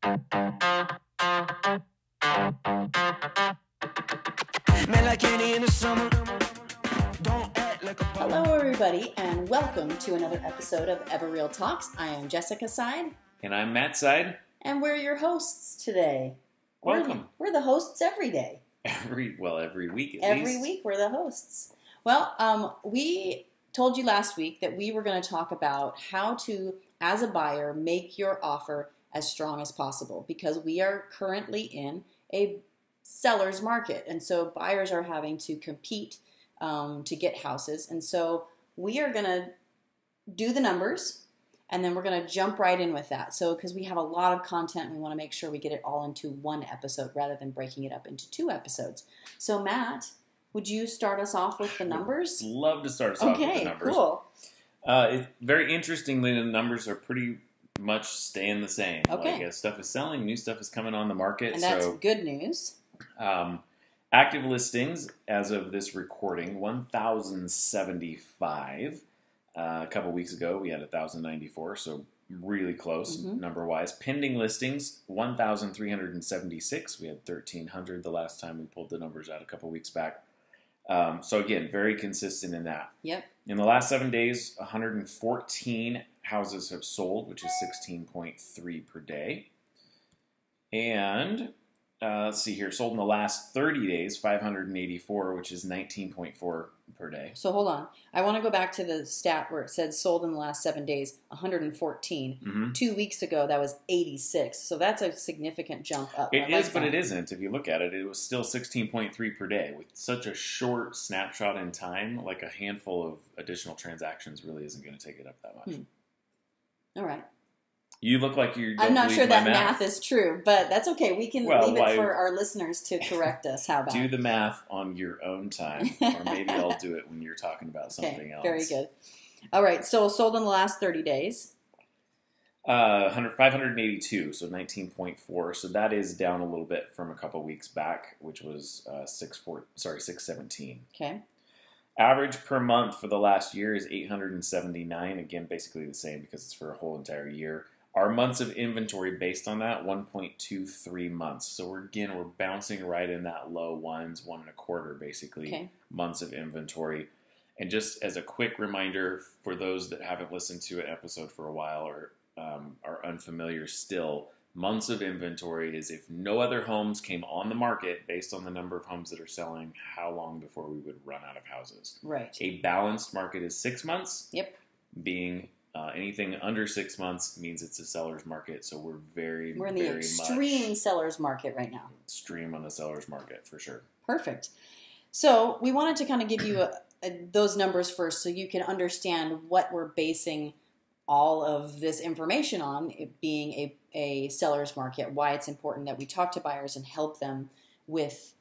Hello, everybody, and welcome to another episode of EvoReal Talks. I am Jessica Side. And I'm Matt Side. And we're your hosts today. Welcome. We're the hosts every day. Every week at least. Every week we're the hosts. Well, we told you last week that we were going to talk about how to, as a buyer, make your offer as strong as possible, because we are currently in a seller's market, and so buyers are having to compete to get houses. And so we are going to do the numbers, and then we're going to jump right in with that. So because we have a lot of content, we want to make sure we get it all into one episode rather than breaking it up into two episodes. So Matt, would you start us off with the numbers? Love to start us off with the numbers. Okay, cool. Very interestingly, the numbers are pretty much staying the same. Okay. Like, stuff is selling, new stuff is coming on the market. And that's good news. Active listings, as of this recording, 1,075. A couple weeks ago, we had 1,094, so really close number-wise. Pending listings, 1,376. We had 1,300 the last time we pulled the numbers out a couple weeks back. So again, very consistent in that. Yep. In the last 7 days, 114 houses have sold, which is 16.3 per day. And let's see here, sold in the last 30 days, 584, which is 19.4 per day. So hold on. I want to go back to the stat where it said sold in the last 7 days, 114. Mm-hmm. 2 weeks ago, that was 86. So that's a significant jump up. It is, but it isn't. If you look at it, it was still 16.3 per day. With such a short snapshot in time, like a handful of additional transactions really isn't going to take it up that much. All right. You look like you don't I'm not believe sure my that math is true, but that's okay. We can leave it for our listeners to correct us. How about do the math on your own time, or maybe I'll do it when you're talking about something else. Very good. All right, so sold in the last 30 days. 582, so 19.4. So that is down a little bit from a couple weeks back, which was 617. Okay. Average per month for the last year is 879. Again, basically the same because it's for a whole entire year. Our months of inventory based on that, 1.23 months. So we're bouncing right in that low ones, 1.25 basically, months of inventory. And just as a quick reminder for those that haven't listened to an episode for a while or are unfamiliar still, months of inventory is if no other homes came on the market based on the number of homes that are selling, how long before we would run out of houses. Right. A balanced market is 6 months. Yep. Being anything under 6 months means it's a seller's market. So we're in the extreme seller's market right now. Extreme on the seller's market for sure. Perfect. So we wanted to kind of give you those numbers first so you can understand what we're basing all of this information on, it being a seller's market, why it's important that we talk to buyers and help them with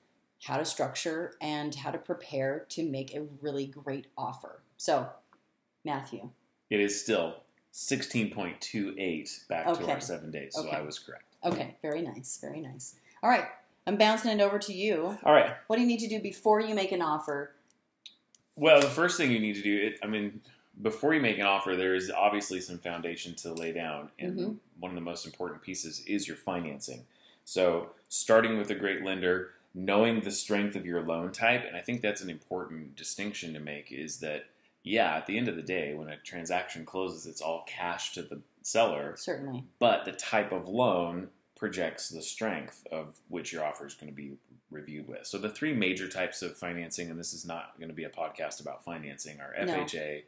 how to structure and how to prepare to make a really great offer. So, Matthew. It is still 16.28 back to our 7 days, so I was correct. Okay, very nice, very nice. All right, I'm bouncing it over to you. All right. What do you need to do before you make an offer? Well, the first thing you need to do, before you make an offer, there is obviously some foundation to lay down, and one of the most important pieces is your financing. So starting with a great lender, knowing the strength of your loan type, and I think that's an important distinction to make, is that, at the end of the day, when a transaction closes, it's all cash to the seller. Certainly. But the type of loan projects the strength of which your offer is going to be reviewed with. So the three major types of financing, and this is not going to be a podcast about financing, are FHA,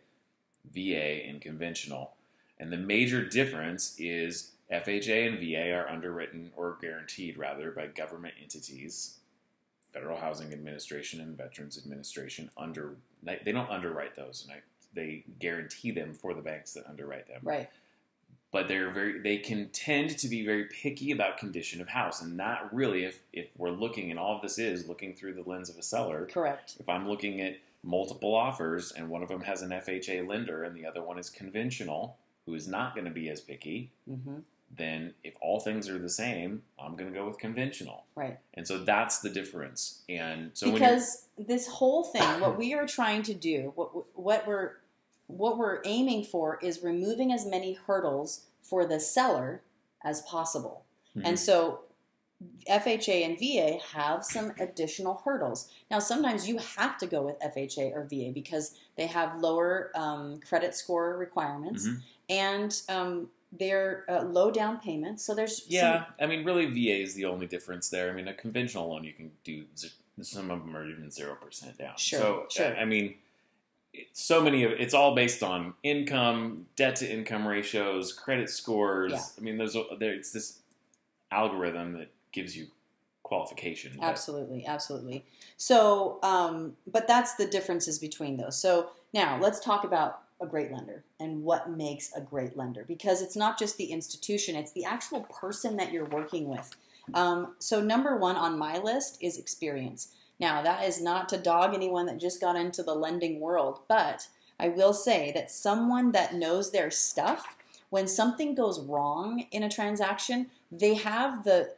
VA, and conventional. And the major difference is FHA and VA are underwritten or guaranteed rather by government entities, Federal Housing Administration and Veterans Administration. They don't underwrite those, and they guarantee them for the banks that underwrite them. Right. But they can tend to be very picky about condition of house, and that really, if we're looking, and all of this is looking through the lens of a seller. Correct. If I'm looking at multiple offers, and one of them has an FHA lender, and the other one is conventional, who is not going to be as picky, then if all things are the same, I'm going to go with conventional. Right. And so that's the difference. And so because this whole thing, what we are trying to do, what we're aiming for is removing as many hurdles for the seller as possible. And so FHA and VA have some additional hurdles. Now, sometimes you have to go with FHA or VA because they have lower credit score requirements and they're low down payments. So there's I mean, really, VA is the only difference there. I mean, a conventional loan you can do. Some of them are even 0% down. Sure. I mean, so many of it's all based on income, debt to income ratios, credit scores. Yeah. I mean, it's this algorithm that gives you qualification. Absolutely. So, but that's the differences between those. So now let's talk about a great lender and what makes a great lender, because it's not just the institution, it's the actual person that you're working with. So number one on my list is experience. Now, that is not to dog anyone that just got into the lending world, but I will say that someone that knows their stuff, when something goes wrong in a transaction, they have the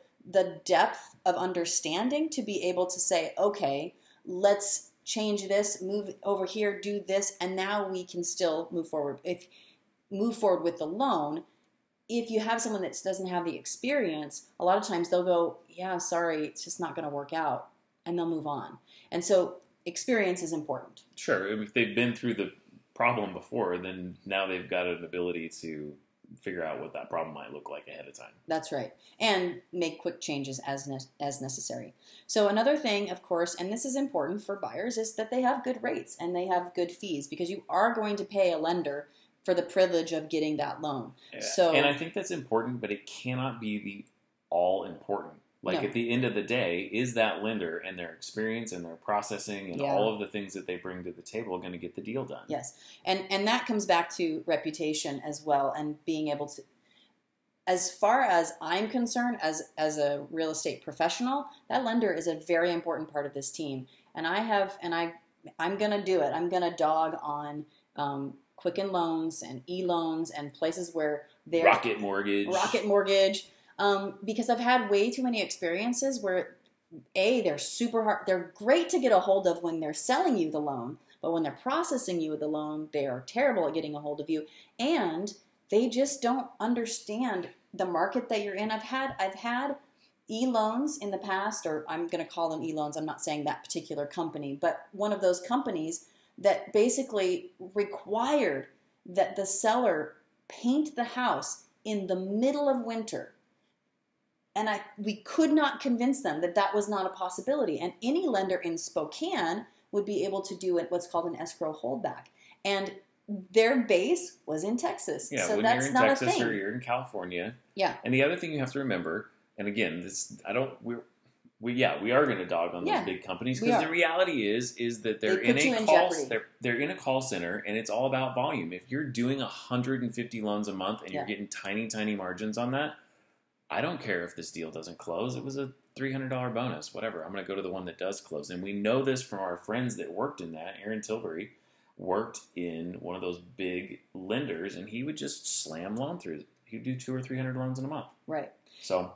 depth of understanding to be able to say, okay, let's change this, move over here, do this, and now we can still move forward. Move forward with the loan. If you have someone that doesn't have the experience, a lot of times they'll go, yeah, sorry, it's just not going to work out, and they'll move on. And so experience is important. Sure. If they've been through the problem before, then now they've got an ability to figure out what that problem might look like ahead of time. That's right. And make quick changes as necessary. So another thing, of course, and this is important for buyers, is that they have good rates and they have good fees, because you are going to pay a lender for the privilege of getting that loan. Yeah. So, and I think that's important, but it cannot be the all important. Like, at the end of the day, is that lender and their experience and their processing and all of the things that they bring to the table going to get the deal done? Yes. And that comes back to reputation as well, and being able to, as far as I'm concerned, as a real estate professional, that lender is a very important part of this team. And I'm going to do it. I'm going to dog on Quicken Loans and E-Loans and places where they're... Rocket Mortgage. Because I've had way too many experiences where, they're super hard. They're great to get a hold of when they're selling you the loan, but when they're processing you the loan, they are terrible at getting a hold of you, and they just don't understand the market that you're in. I've had E-Loans in the past, or I'm going to call them E-Loans. I'm not saying that particular company, but one of those companies that basically required that the seller paint the house in the middle of winter. And we could not convince them that that was not a possibility. And any lender in Spokane would be able to do what's called an escrow holdback. And their base was in Texas. Yeah, so when that's you're in not Texas a thing. or you're in California. Yeah. And the other thing you have to remember, and again, we are going to dog on those big companies, because the reality is that they're in a call center, and it's all about volume. If you're doing 150 loans a month and you're getting tiny margins on that, I don't care if this deal doesn't close. It was a $300 bonus, whatever. I'm going to go to the one that does close. And we know this from our friends that worked in that. Aaron Tilbury worked in one of those big lenders, and he would just slam loan through. He'd do 200 or 300 loans in a month. Right. So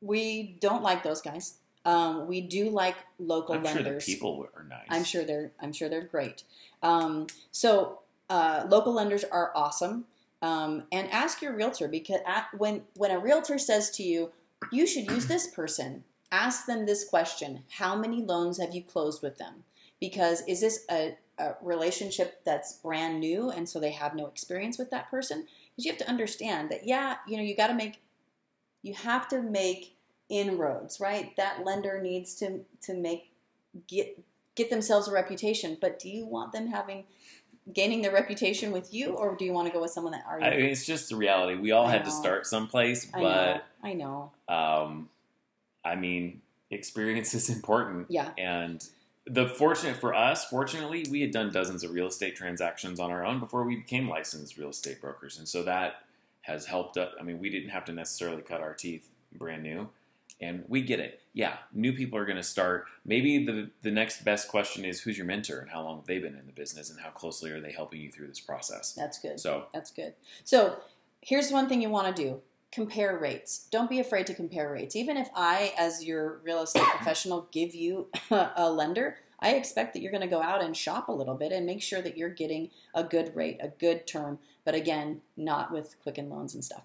we don't like those guys. We do like local lenders. I'm sure the people are nice. I'm sure they're great. Local lenders are awesome. And ask your realtor, because when a realtor says to you, you should use this person, ask them this question: how many loans have you closed with them? Because is this a relationship that's brand new, and so they have no experience with that person? Because you have to understand that, you have to make inroads, right? That lender needs to get themselves a reputation, but do you want them gaining their reputation with you, or do you want to go with someone that already... I mean, it's just the reality. We all had to start someplace, but... I know. I mean, experience is important. Yeah. And fortunately, we had done dozens of real estate transactions on our own before we became licensed real estate brokers. And so that has helped us. I mean, we didn't have to necessarily cut our teeth brand new. And we get it. Yeah, new people are going to start. Maybe the next best question is, who's your mentor and how long have they been in the business and how closely are they helping you through this process? That's good. That's good. So here's one thing you want to do. Compare rates. Don't be afraid to compare rates. Even if I, as your real estate professional, give you a lender, I expect that you're going to go out and shop a little bit and make sure that you're getting a good rate, a good term, but again, not with Quicken Loans and stuff.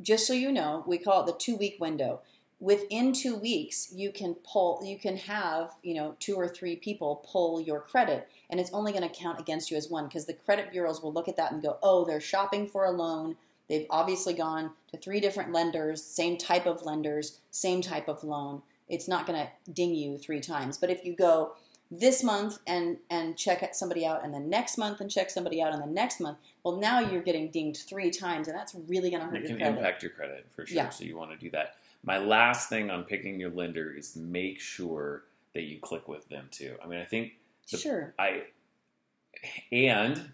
just so you know, we call it the 2-week window. Within 2 weeks, you can have, 2 or 3 people pull your credit, and it's only going to count against you as one, because the credit bureaus will look at that and go, oh, they're shopping for a loan. They've obviously gone to 3 different lenders, same type of lenders, same type of loan. It's not going to ding you 3 times. But if you go this month and check somebody out, and the next month and check somebody out, and the next month, well, now you're getting dinged 3 times, and that's really going to hurt your credit. It can impact your credit, for sure, so you want to do that. My last thing on picking your lender is make sure that you click with them, too. I mean, I think... Sure. And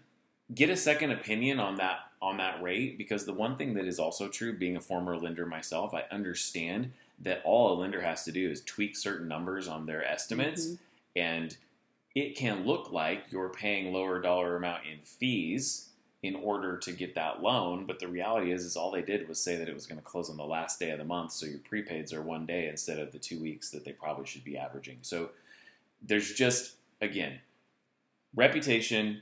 get a second opinion on that rate, because the one thing that is also true, being a former lender myself, I understand that all a lender has to do is tweak certain numbers on their estimates, and it can look like you're paying lower dollar amount in fees in order to get that loan, but the reality is all they did was say that it was going to close on the last day of the month, so your prepaids are 1 day instead of the 2 weeks that they probably should be averaging. So there's just, again, reputation,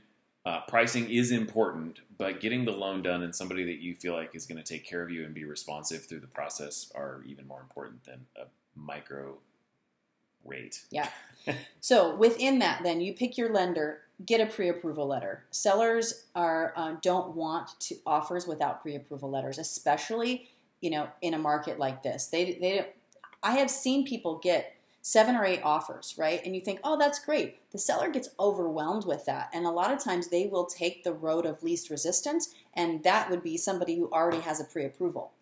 pricing is important, but getting the loan done and somebody that you feel like is going to take care of you and be responsive through the process are even more important than a micro rate. Yeah. So within that, then you pick your lender, get a pre-approval letter. Sellers don't want offers without pre-approval letters, especially in a market like this. I have seen people get 7 or 8 offers, right? And you think, oh, that's great. The seller gets overwhelmed with that. And a lot of times they will take the road of least resistance, and that would be somebody who already has a pre-approval.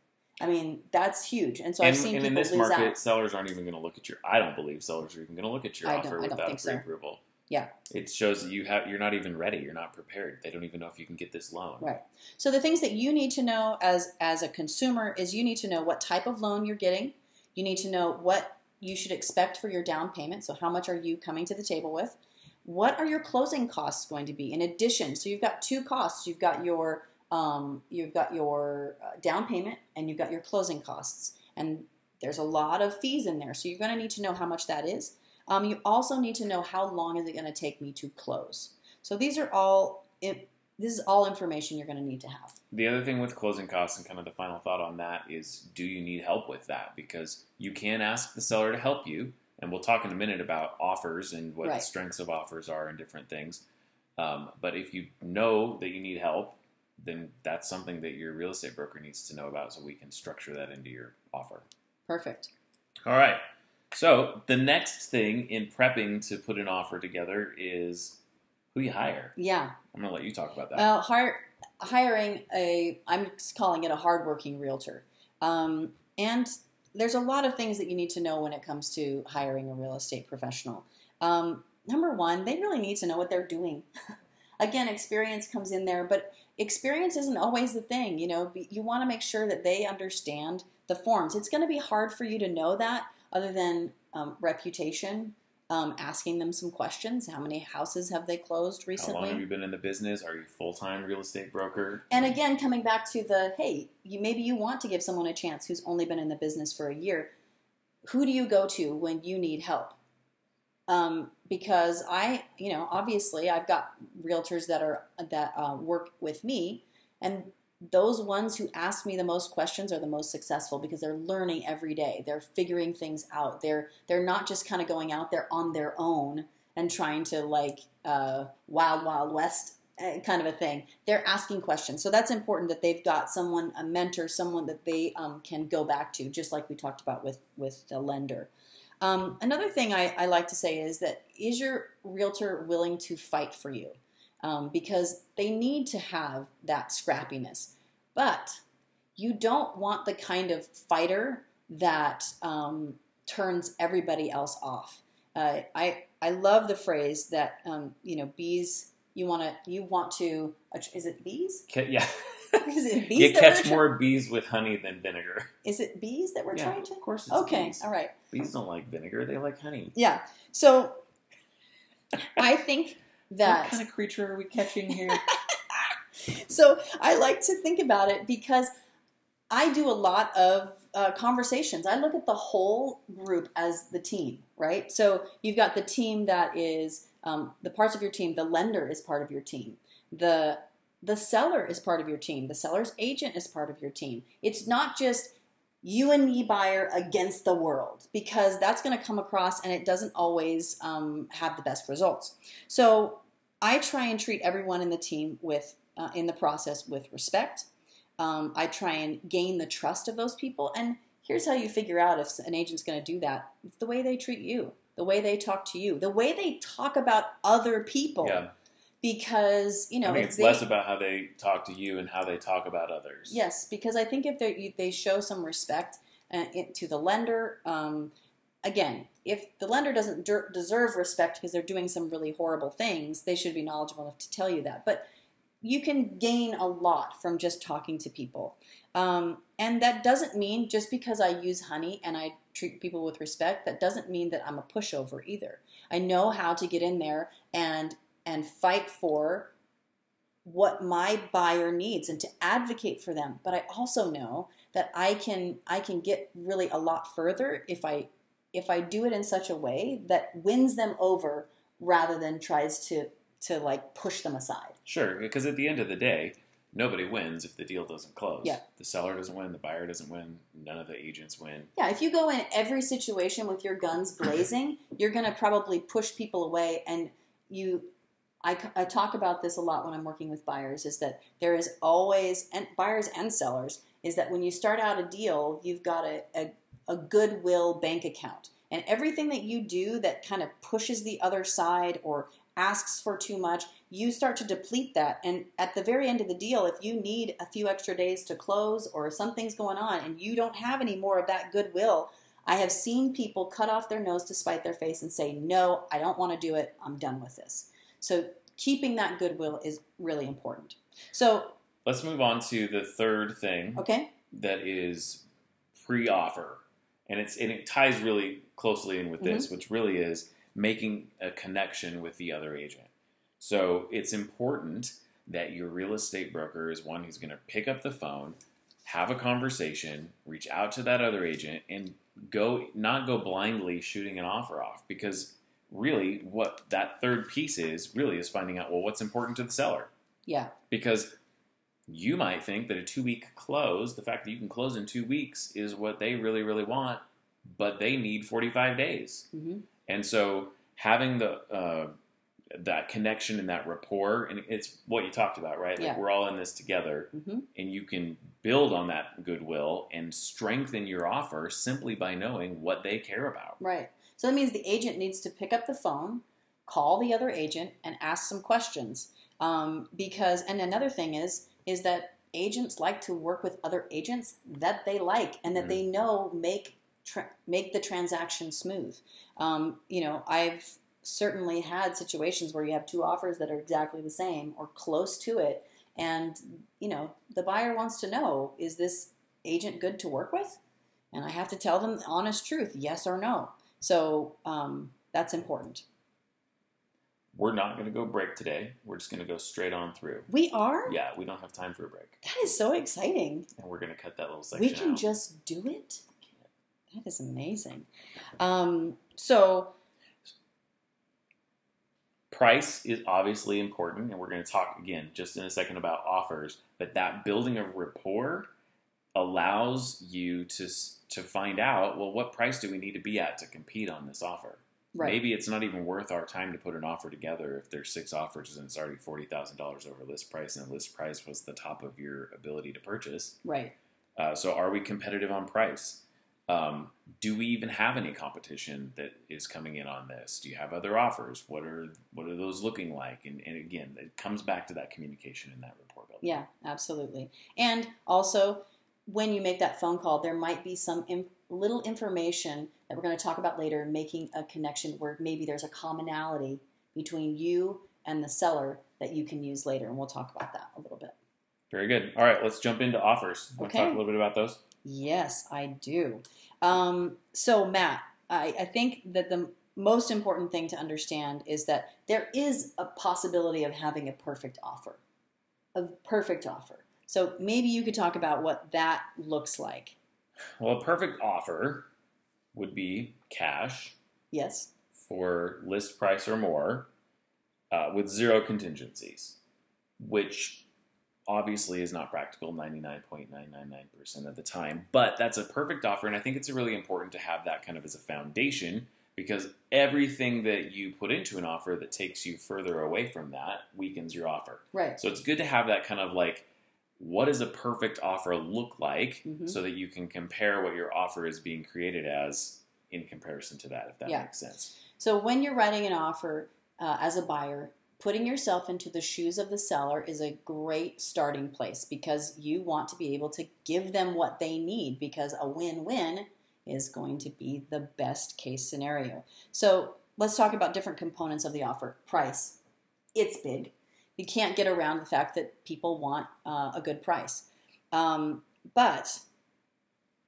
I mean, that's huge. And so I've seen people in this lose market, out. Sellers aren't even going to look at I don't believe sellers are even going to look at your offer without a pre-approval. So. Yeah. It shows that you're not even ready. You're not prepared. They don't even know if you can get this loan. Right. So the things that you need to know as a consumer is you need to know what type of loan you're getting. You need to know what you should expect for your down payment. So how much are you coming to the table with? What are your closing costs going to be? In addition, so you've got 2 costs. You've got your down payment and you've got your closing costs. And there's a lot of fees in there. So you're going to need to know how much that is. You also need to know how long is it going to take me to close. So this is all information you're going to need to have. The other thing with closing costs, and kind of the final thought on that, is do you need help with that? Because you can ask the seller to help you, and we'll talk in a minute about offers and what the strengths of offers are and different things. But if you know that you need help, then that's something that your real estate broker needs to know about, so we can structure that into your offer. Perfect. All right. So the next thing in prepping to put an offer together is who you hire. Yeah. I'm going to let you talk about that. Well, hiring I'm calling it a hardworking realtor. And there's a lot of things that you need to know when it comes to hiring a real estate professional. Number one, they really need to know what they're doing. Again, experience comes in there, but experience isn't always the thing. You want to make sure that they understand the forms. It's going to be hard for you to know that other than reputation. Asking them some questions. How many houses have they closed recently? How long have you been in the business? Are you a full-time real estate broker? And again, coming back to maybe you want to give someone a chance who's only been in the business for a year. Who do you go to when you need help? Because obviously I've got realtors that work with me, and those ones who ask me the most questions are the most successful because they're learning every day. They're figuring things out. They're not just kind of going out there on their own and trying to wild, wild west kind of a thing. They're asking questions. So that's important that they've got someone, a mentor, someone that they can go back to, just like we talked about with the lender. Another thing I like to say is your realtor willing to fight for you? Because they need to have that scrappiness. But you don't want the kind of fighter that turns everybody else off. I love the phrase that bees. You want to. Is it bees? Yeah. Is it bees? You catch more bees with honey than vinegar. Is it bees that we're trying to? Of course it's okay. Bees. All right. Bees don't like vinegar. They like honey. Yeah. So I think that. What kind of creature are we catching here? So I like to think about it because I do a lot of conversations. I look at the whole group as the team, right? So you've got the team that is the parts of your team. The lender is part of your team. The the seller is part of your team. The seller's agent is part of your team. It's not just you and me, buyer, against the world, because that's going to come across and it doesn't always have the best results. So I try and treat everyone in the team with, in the process, with respect. I try and gain the trust of those people. And here's how you figure out if an agent's going to do that. It's the way they treat you, the way they talk to you, the way they talk about other people. Yeah. Because, you know, I mean, it's less about how they talk to you and how they talk about others. Yes, because I think if they show some respect to the lender, again, if the lender doesn't deserve respect because they're doing some really horrible things, they should be knowledgeable enough to tell you that. But you can gain a lot from just talking to people. And that doesn't mean just because I use honey and I treat people with respect, that doesn't mean that I'm a pushover either. I know how to get in there and fight for what my buyer needs and to advocate for them. But I also know that I can get really a lot further if I do it in such a way that wins them over rather than tries to like push them aside. Sure, because at the end of the day, nobody wins if the deal doesn't close. Yeah. The seller doesn't win, the buyer doesn't win, none of the agents win. Yeah, if you go in every situation with your guns blazing, you're going to probably push people away. And I talk about this a lot when I'm working with buyers, is that there is always, and buyers and sellers, is that when you start out a deal, you've got a goodwill bank account. And everything that you do that kind of pushes the other side or asks for too much, you start to deplete that. And at the very end of the deal, if you need a few extra days to close or something's going on and you don't have any more of that goodwill, I have seen people cut off their nose to spite their face and say, no, I don't want to do it. I'm done with this. So keeping that goodwill is really important. So let's move on to the third thing. Okay. That is pre-offer. And it ties really closely in with this, which really is making a connection with the other agent. So it's important that your real estate broker is one who's going to pick up the phone, have a conversation, reach out to that other agent, and not go blindly shooting an offer off. Because really what that third piece is finding out, well, what's important to the seller. Yeah. Because you might think that a 2-week close, the fact that you can close in 2 weeks, is what they really, really want, but they need 45 days. Mm-hmm. And so having that connection and that rapport, and it's what you talked about, right? Like we're all in this together, and you can build on that goodwill and strengthen your offer simply by knowing what they care about. Right. So that means the agent needs to pick up the phone, call the other agent, and ask some questions. Because, and another thing is that agents like to work with other agents that they like and that they know make the transaction smooth. I've certainly had situations where you have two offers that are exactly the same or close to it. And, the buyer wants to know, is this agent good to work with? And I have to tell them the honest truth, yes or no. So that's important. We're not going to go break today. We're just going to go straight on through. We are? Yeah, we don't have time for a break. That is so exciting. And we're going to cut that little section out. We can just do it? That is amazing. So price is obviously important, and we're going to talk again just in a second about offers, but that building of rapport allows you to find out, well, what price do we need to be at to compete on this offer? Right. Maybe it's not even worth our time to put an offer together if there's 6 offers and it's already $40,000 over list price, and the list price was the top of your ability to purchase. Right. So are we competitive on price? Do we even have any competition that is coming in on this? Do you have other offers? What are those looking like? And again, it comes back to that communication and that rapport building. Yeah, absolutely. And also, when you make that phone call, there might be some little information that we're going to talk about later, making a connection where maybe there's a commonality between you and the seller that you can use later. And we'll talk about that a little bit. Very good. All right, let's jump into offers. Want to talk a little bit about those? Yes, I do. So, Matt, I think that the most important thing to understand is that there is a possibility of having a perfect offer. So maybe you could talk about what that looks like. Well, a perfect offer would be cash. Yes. For list price or more, with 0 contingencies, which obviously is not practical 99.999% of the time, but that's a perfect offer, and I think it's really important to have that kind of as a foundation, because everything that you put into an offer that takes you further away from that weakens your offer. Right. So it's good to have that kind of like, what does a perfect offer look like, Mm-hmm. so that you can compare what your offer is being created as in comparison to that, if that makes sense. So when you're writing an offer as a buyer, putting yourself into the shoes of the seller is a great starting place, because you want to be able to give them what they need, because a win-win is going to be the best case scenario. So let's talk about different components of the offer. Price. It's big. You can't get around the fact that people want a good price. But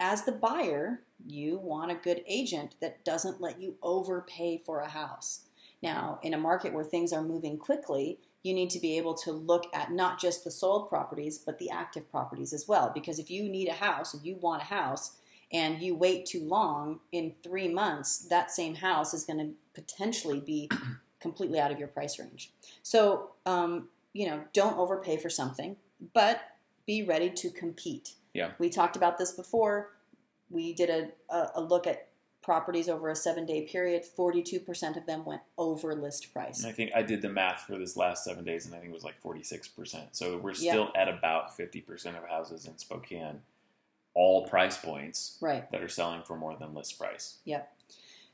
as the buyer, you want a good agent that doesn't let you overpay for a house. Now, in a market where things are moving quickly, you need to be able to look at not just the sold properties, but the active properties as well. Because if you need a house, if you want a house, and you wait too long, in 3 months, that same house is going to potentially be completely out of your price range. So, don't overpay for something, but be ready to compete. Yeah. We talked about this before. We did a look at properties over a 7-day period. 42% of them went over list price. And I think I did the math for this last 7 days, and I think it was like 46%. So we're still at about 50% of houses in Spokane, all price points, that are selling for more than list price. Yep.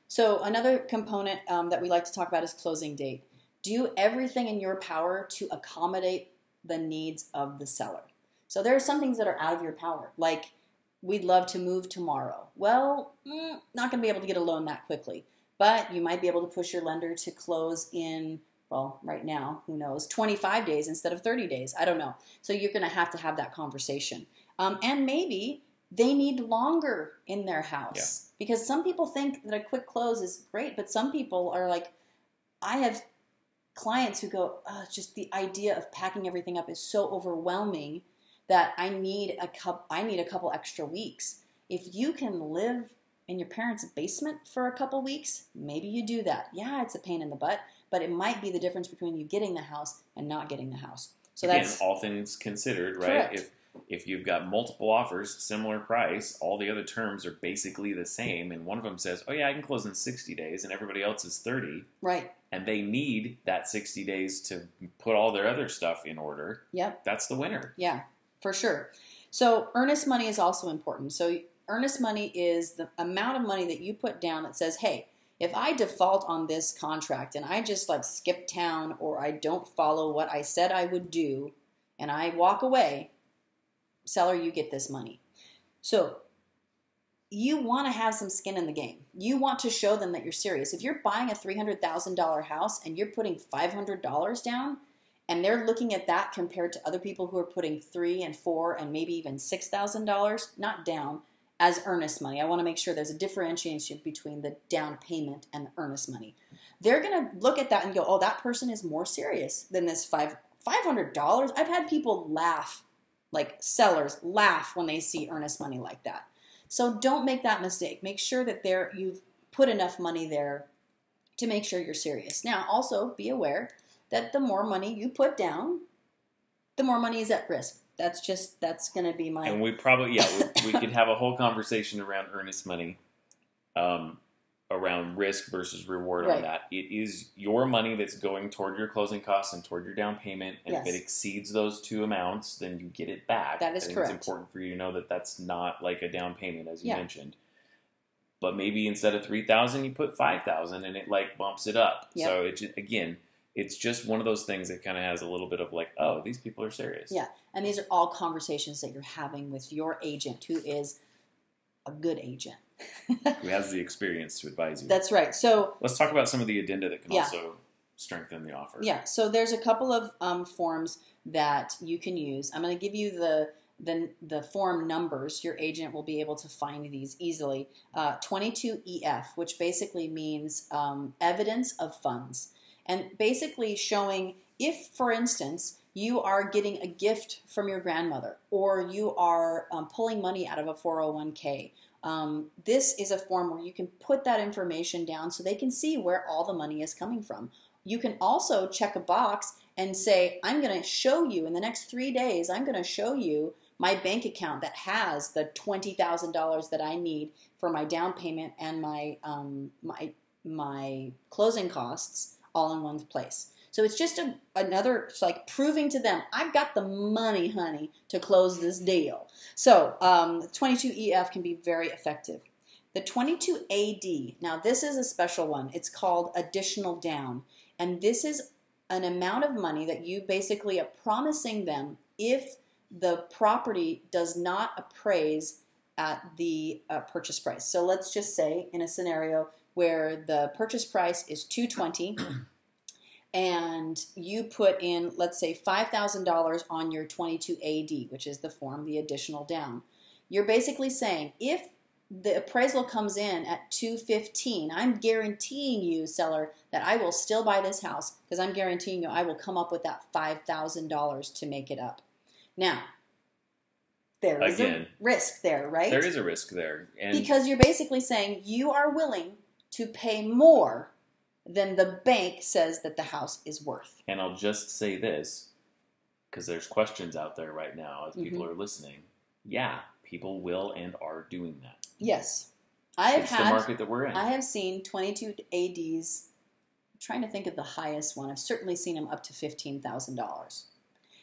So another component that we like to talk about is closing date. Do everything in your power to accommodate the needs of the seller. So there are some things that are out of your power, like we'd love to move tomorrow. Well, not going to be able to get a loan that quickly, but you might be able to push your lender to close in, well, right now, who knows, 25 days instead of 30 days. I don't know. So you're going to have that conversation. And maybe they need longer in their house, because some people think that a quick close is great, but some people are like, I have clients who go, just the idea of packing everything up is so overwhelming that I need a couple extra weeks. If you can live in your parents' basement for a couple weeks, maybe you do that. Yeah, it's a pain in the butt, but it might be the difference between you getting the house and not getting the house. So again, that's all things considered, right? Correct. If you've got multiple offers, similar price, all the other terms are basically the same, and one of them says, oh yeah, I can close in 60 days, and everybody else is 30. Right. And they need that 60 days to put all their other stuff in order. Yep. That's the winner. Yeah, for sure. So earnest money is also important. So earnest money is the amount of money that you put down that says, hey, if I default on this contract and I just like skip town, or I don't follow what I said I would do and I walk away, seller, you get this money. So you want to have some skin in the game. You want to show them that you're serious. If you're buying a $300,000 house and you're putting $500 down, and they're looking at that compared to other people who are putting $3,000 and $4,000 and maybe even $6,000, not down, as earnest money. I want to make sure there's a differentiation between the down payment and the earnest money. They're going to look at that and go, oh, that person is more serious than this $500. I've had people laugh, like sellers laugh when they see earnest money like that. So don't make that mistake. Make sure that you've put enough money there to make sure you're serious. Now, also be aware that the more money you put down, the more money is at risk. That's going to be my... And we probably, we could have a whole conversation around earnest money, around risk versus reward on that. It is your money that's going toward your closing costs and toward your down payment. And if it exceeds those two amounts, then you get it back. That is correct. It's important for you to know that that's not like a down payment, as you mentioned. But maybe instead of $3,000, you put $5,000, and it like bumps it up. Yep. So it's just one of those things that kind of has a little bit of like, oh, these people are serious. Yeah, and these are all conversations that you're having with your agent, who is a good agent. Who has the experience to advise you. That's right. So let's talk about some of the addenda that can also strengthen the offer. Yeah, so there's a couple of forms that you can use. I'm going to give you the form numbers. Your agent will be able to find these easily. 22EF, which basically means evidence of funds. And basically showing if, for instance, you are getting a gift from your grandmother, or you are pulling money out of a 401k. This is a form where you can put that information down so they can see where all the money is coming from. you can also check a box and say, I'm going to show you in the next 3 days, I'm going to show you my bank account that has the $20,000 that I need for my down payment and my closing costs all in one place. So it's just it's like proving to them, I've got the money, honey, to close this deal. So 22EF can be very effective. The 22AD, now this is a special one. It's called additional down. And this is an amount of money that you basically are promising them if the property does not appraise at the purchase price. So let's just say in a scenario where the purchase price is $220 and you put in, let's say, $5,000 on your 22AD, which is the form, the additional down. You're basically saying if the appraisal comes in at $215, I'm guaranteeing you, seller, that I will still buy this house because I'm guaranteeing you I will come up with that $5,000 to make it up. Now, there is a risk there, right? There is a risk there. Because you're basically saying you are willing to pay more than the bank says that the house is worth. And I'll just say this, because there's questions out there right now as people are listening. Yeah, people will and are doing that. Yes. It's the market that we're in. I have seen 22 ADs, I'm trying to think of the highest one. I've certainly seen them up to $15,000.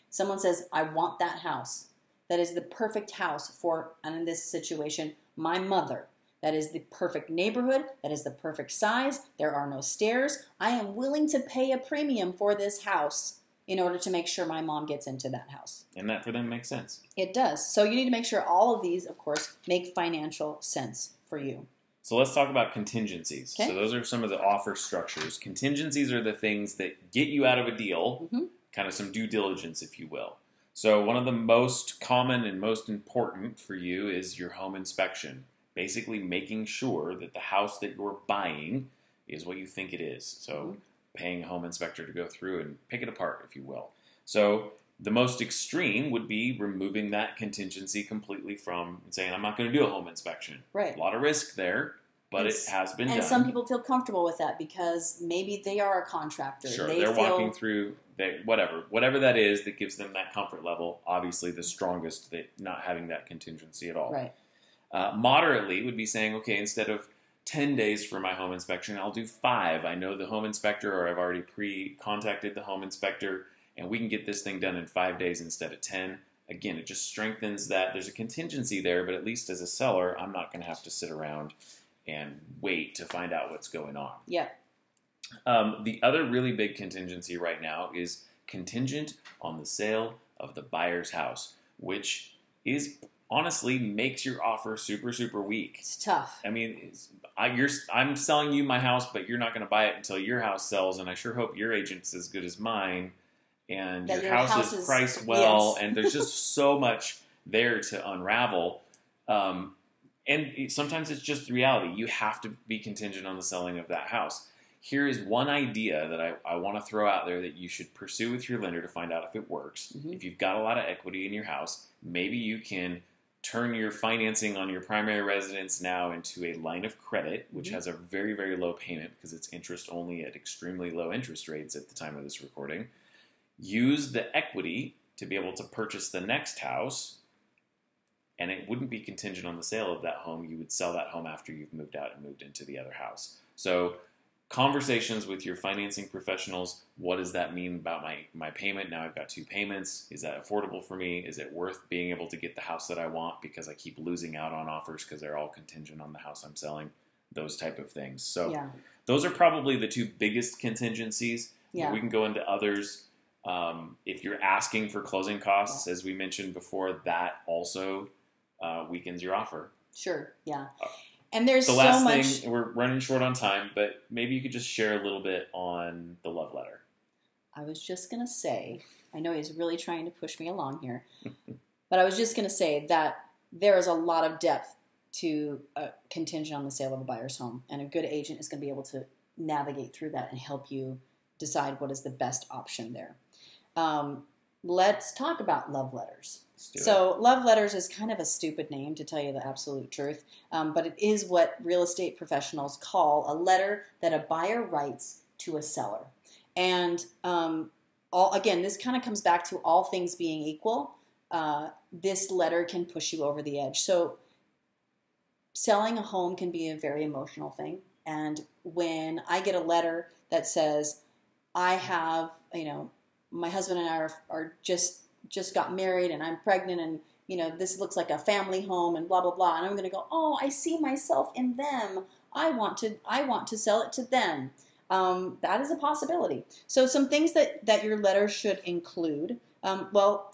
Someone says, I want that house. That is the perfect house for, and in this situation, my mother. That is the perfect neighborhood. That is the perfect size. There are no stairs. I am willing to pay a premium for this house in order to make sure my mom gets into that house. And that for them makes sense. It does. So you need to make sure all of these, of course, make financial sense for you. So let's talk about contingencies. Okay. So those are some of the offer structures. Contingencies are the things that get you out of a deal, kind of some due diligence, if you will. So one of the most common and most important for you is your home inspection. Basically making sure that the house that you're buying is what you think it is. So paying a home inspector to go through and pick it apart, if you will. So the most extreme would be removing that contingency completely from and saying, I'm not going to do a home inspection. Right. A lot of risk there, but it has been done. And some people feel comfortable with that because maybe they are a contractor. Sure, they're walking through whatever that is that gives them that comfort level. Obviously, the strongest, that not having that contingency at all. Right. Moderately would be saying, okay, instead of 10 days for my home inspection, I'll do 5. I know the home inspector, or I've already pre-contacted the home inspector, and we can get this thing done in 5 days instead of 10. Again, it just strengthens that. There's a contingency there, but at least as a seller, I'm not going to have to sit around and wait to find out what's going on. Yeah. The other really big contingency right now is contingent on the sale of the buyer's house, which is honestly makes your offer super, super weak. It's tough. I mean, I'm selling you my house, but you're not going to buy it until your house sells, and I sure hope your agent's as good as mine, and your house is priced well, yes. And there's just so much there to unravel. And sometimes it's just reality. You have to be contingent on the selling of that house. Here is one idea that I want to throw out there that you should pursue with your lender to find out if it works. If you've got a lot of equity in your house, maybe you can turn your financing on your primary residence now into a line of credit, which has a very, very low payment because it's interest only at extremely low interest rates at the time of this recording. Use the equity to be able to purchase the next house, and it wouldn't be contingent on the sale of that home. You would sell that home after you've moved out and moved into the other house. So conversations with your financing professionals. What does that mean about my payment? Now I've got 2 payments. Is that affordable for me? Is it worth being able to get the house that I want because I keep losing out on offers because they're all contingent on the house I'm selling? Those type of things. So those are probably the 2 biggest contingencies. Yeah. We can go into others. If you're asking for closing costs, as we mentioned before, that also weakens your offer. Sure, yeah. And there's the so last much... thing, we're running short on time, but maybe you could just share a little bit on the love letter. I was just going to say, I know he's really trying to push me along here, but I was just going to say that there is a lot of depth to a contingent on the sale of a buyer's home, and a good agent is going to be able to navigate through that and help you decide what is the best option there. Let's talk about love letters. So love letters is kind of a stupid name, to tell you the absolute truth, but it is what real estate professionals call a letter that a buyer writes to a seller. And again, this kind of comes back to all things being equal. This letter can push you over the edge. So selling a home can be a very emotional thing. And when I get a letter that says, I have, my husband and I are just got married and I'm pregnant and, this looks like a family home and blah, blah, blah. And I'm going to go, oh, I see myself in them. I want to sell it to them. That is a possibility. So some things that your letter should include.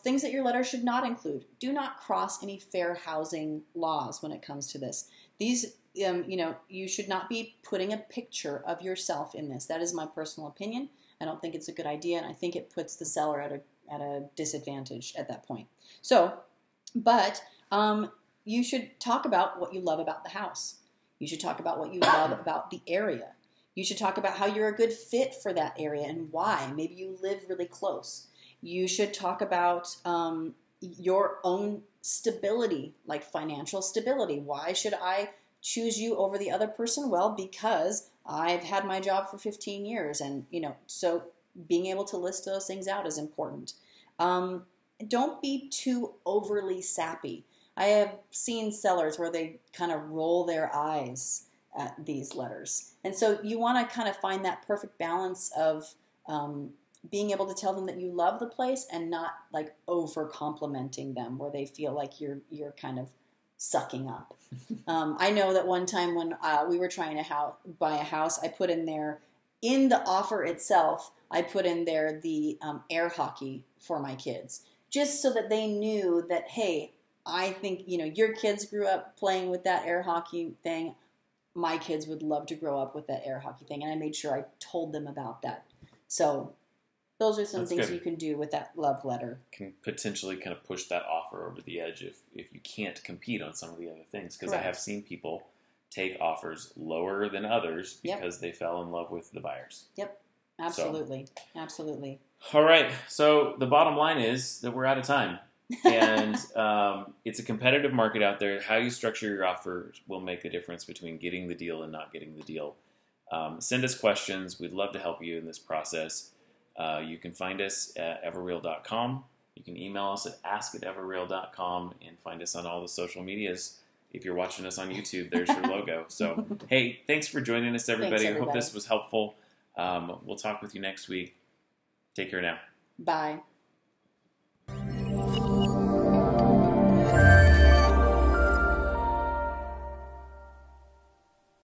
Things that your letter should not include. Do not cross any fair housing laws when it comes to this. These, you should not be putting a picture of yourself in this. That is my personal opinion. I don't think it's a good idea, and I think it puts the seller at a disadvantage at that point. So, but you should talk about what you love about the house. You should talk about what you love about the area. You should talk about how you're a good fit for that area and why. Maybe you live really close. You should talk about your own stability, like financial stability. Why should I choose you over the other person? Well, because I've had my job for 15 years. And, so being able to list those things out is important. Don't be too overly sappy. I have seen sellers where they kind of roll their eyes at these letters. And so you want to kind of find that perfect balance of being able to tell them that you love the place and not like over complimenting them where they feel like you're kind of sucking up. I know that one time when we were trying to buy a house, I put in there, in the offer itself, I put in there the air hockey for my kids, just so that they knew that, hey, I think, your kids grew up playing with that air hockey thing. My kids would love to grow up with that air hockey thing. And I made sure I told them about that. So those are some things you can do with that love letter. Can potentially kind of push that offer over the edge if you can't compete on some of the other things. Because I have seen people take offers lower than others because they fell in love with the buyers. Yep, absolutely. Absolutely. All right, so the bottom line is that we're out of time. And it's a competitive market out there. How you structure your offer will make a difference between getting the deal and not getting the deal. Send us questions. We'd love to help you in this process. You can find us at EvoReal.com. You can email us at ask@EvoReal.com and find us on all the social medias. If you're watching us on YouTube, there's your logo. So, hey, thanks for joining us, everybody. I hope this was helpful. We'll talk with you next week. Take care now. Bye.